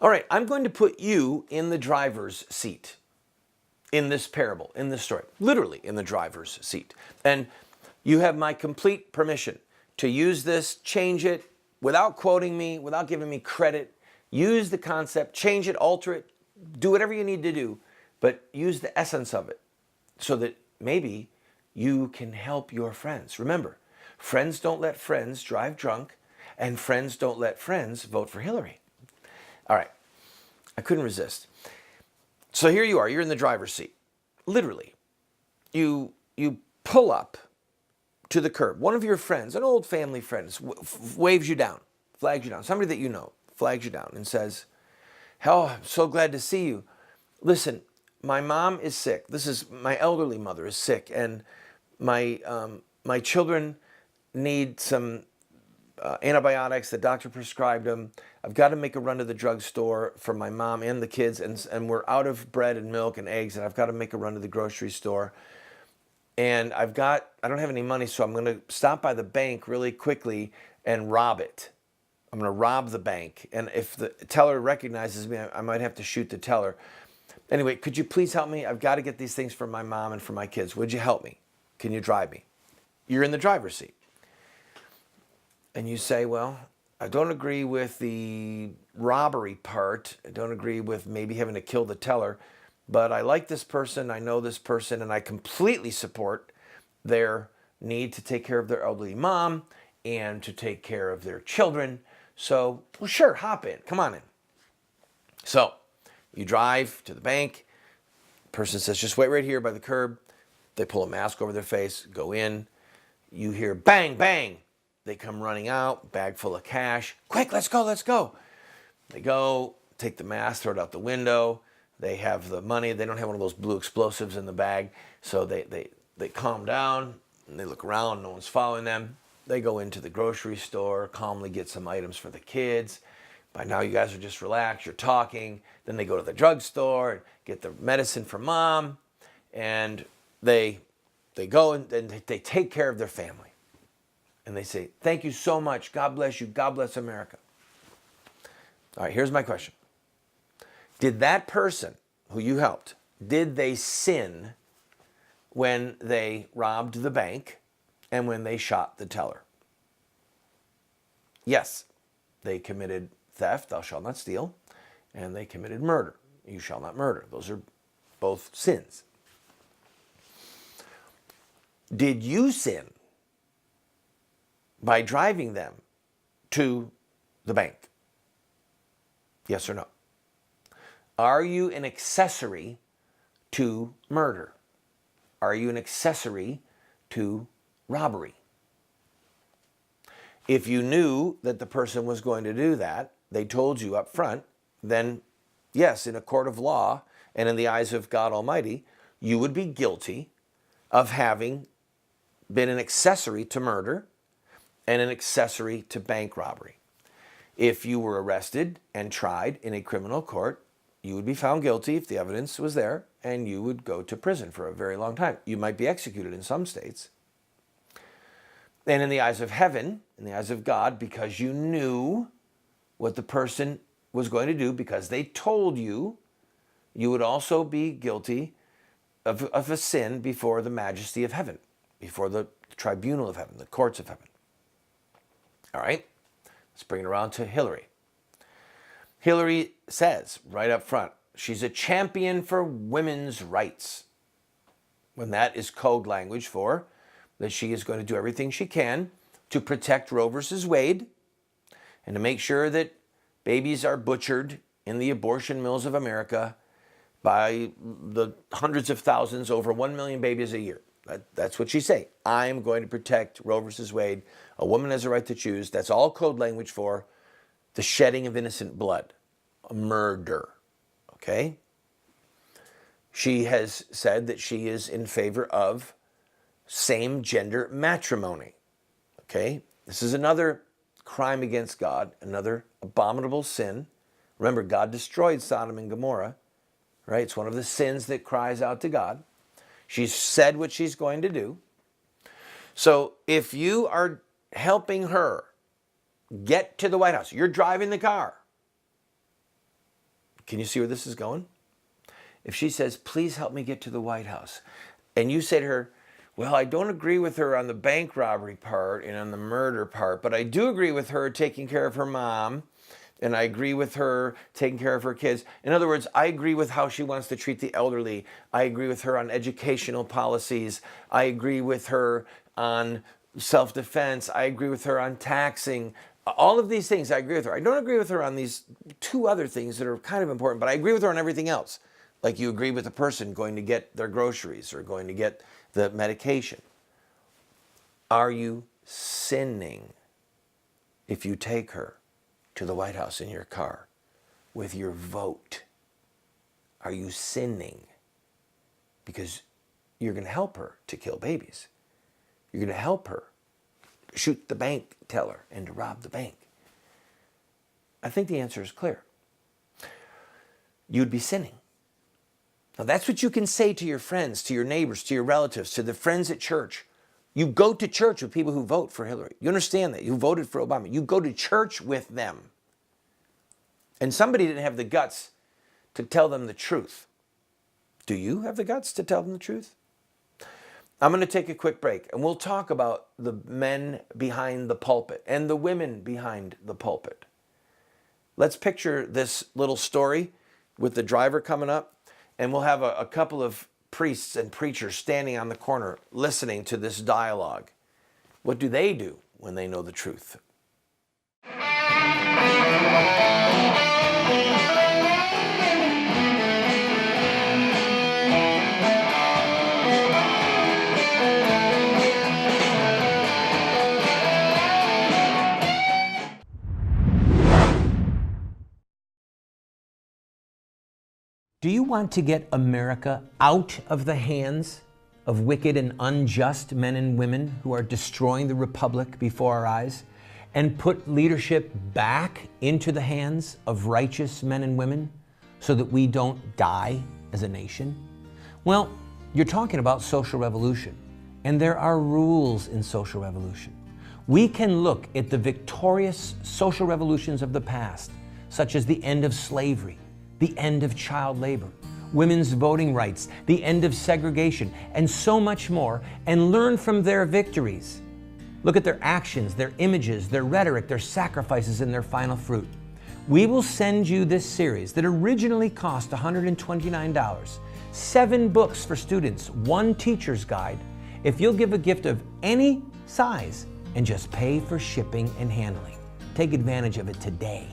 All right, I'm going to put you in the driver's seat in this parable, in this story, literally in the driver's seat. And you have my complete permission to use this, change it, without quoting me, without giving me credit. Use the concept, change it, alter it, do whatever you need to do, but use the essence of it so that maybe you can help your friends. Remember, friends don't let friends drive drunk, and friends don't let friends vote for Hillary. All right, I couldn't resist. So here you are, you're in the driver's seat. Literally, you pull up to the curb. One of your friends, an old family friend, waves you down, flags you down. Somebody that you know flags you down and says, "Oh, I'm so glad to see you. Listen, my mom is sick. This is my elderly mother is sick, and my children need some antibiotics. The doctor prescribed them. I've got to make a run to the drugstore for my mom and the kids, and we're out of bread and milk and eggs, and I've got to make a run to the grocery store. And I don't have any money, so I'm going to stop by the bank really quickly and rob it. I'm going to rob the bank. And if the teller recognizes me, I might have to shoot the teller. Anyway, could you please help me? I've got to get these things for my mom and for my kids. Would you help me? Can you drive me?" You're in the driver's seat. And you say, "Well, I don't agree with the robbery part. I don't agree with maybe having to kill the teller. But I like this person, I know this person, and I completely support their need to take care of their elderly mom and to take care of their children. So, well, sure, hop in, come on in." So, you drive to the bank. Person says, "Just wait right here by the curb." They pull a mask over their face, go in. You hear bang, bang. They come running out, bag full of cash. "Quick, let's go, let's go." They go, take the mask, throw it out the window. They have the money. They don't have one of those blue explosives in the bag. So they calm down, and they look around. No one's following them. They go into the grocery store, calmly get some items for the kids. By now, you guys are just relaxed. You're talking. Then they go to the drugstore and get the medicine for mom. And they go and they take care of their family. And they say, "Thank you so much. God bless you. God bless America." All right, here's my question. Did that person who you helped, did they sin when they robbed the bank and when they shot the teller? Yes, they committed theft, thou shalt not steal, and they committed murder, you shall not murder. Those are both sins. Did you sin by driving them to the bank? Yes or no? Are you an accessory to murder? Are you an accessory to robbery? If you knew that the person was going to do that, they told you up front, then yes, in a court of law and in the eyes of God Almighty, you would be guilty of having been an accessory to murder and an accessory to bank robbery. If you were arrested and tried in a criminal court, you would be found guilty if the evidence was there, and you would go to prison for a very long time. You might be executed in some states. And in the eyes of heaven, in the eyes of God, because you knew what the person was going to do, because they told you, you would also be guilty of a sin before the majesty of heaven, before the tribunal of heaven, the courts of heaven. All right, let's bring it around to Hillary. Hillary says right up front, she's a champion for women's rights. When that is code language for that she is going to do everything she can to protect Roe versus Wade and to make sure that babies are butchered in the abortion mills of America by the hundreds of thousands, over 1 million babies a year. That's what she's saying. I'm going to protect Roe versus Wade. A woman has a right to choose. That's all code language for the shedding of innocent blood, a murder, okay? She has said that she is in favor of same-gender matrimony, okay? This is another crime against God, another abominable sin. Remember, God destroyed Sodom and Gomorrah, right? It's one of the sins that cries out to God. She's said what she's going to do. So if you are helping her get to the White House, you're driving the car, Can you see where this is going? If she says, please help me get to the White House, and you say to her, well, I don't agree with her on the bank robbery part and on the murder part, but I do agree with her taking care of her mom, and I agree with her taking care of her kids. In other words, I agree with how she wants to treat the elderly. I agree with her on educational policies. I agree with her on self-defense. I agree with her on taxing. All of these things, I agree with her. I don't agree with her on these two other things that are kind of important, but I agree with her on everything else. Like you agree with a person going to get their groceries or going to get the medication. Are you sinning if you take her to the White House in your car with your vote? Are you sinning? Because you're going to help her to kill babies. You're going to help her shoot the bank teller and to rob the bank. I think the answer is clear. You'd be sinning. Now that's what you can say to your friends, to your neighbors, to your relatives, to the friends at church. You go to church with people who vote for Hillary. You understand that? You voted for Obama. You go to church with them. And somebody didn't have the guts to tell them the truth. Do you have the guts to tell them the truth? I'm going to take a quick break and we'll talk about the men behind the pulpit and the women behind the pulpit. Let's picture this little story with the driver coming up, and we'll have a couple of priests and preachers standing on the corner listening to this dialogue. What do they do when they know the truth? Do you want to get America out of the hands of wicked and unjust men and women who are destroying the republic before our eyes, and put leadership back into the hands of righteous men and women so that we don't die as a nation? Well, you're talking about social revolution, and there are rules in social revolution. We can look at the victorious social revolutions of the past, such as the end of slavery, the end of child labor, women's voting rights, the end of segregation, and so much more, and learn from their victories. Look at their actions, their images, their rhetoric, their sacrifices, and their final fruit. We will send you this series that originally cost $129, 7 books for students, 1 teacher's guide, if you'll give a gift of any size and just pay for shipping and handling. Take advantage of it today.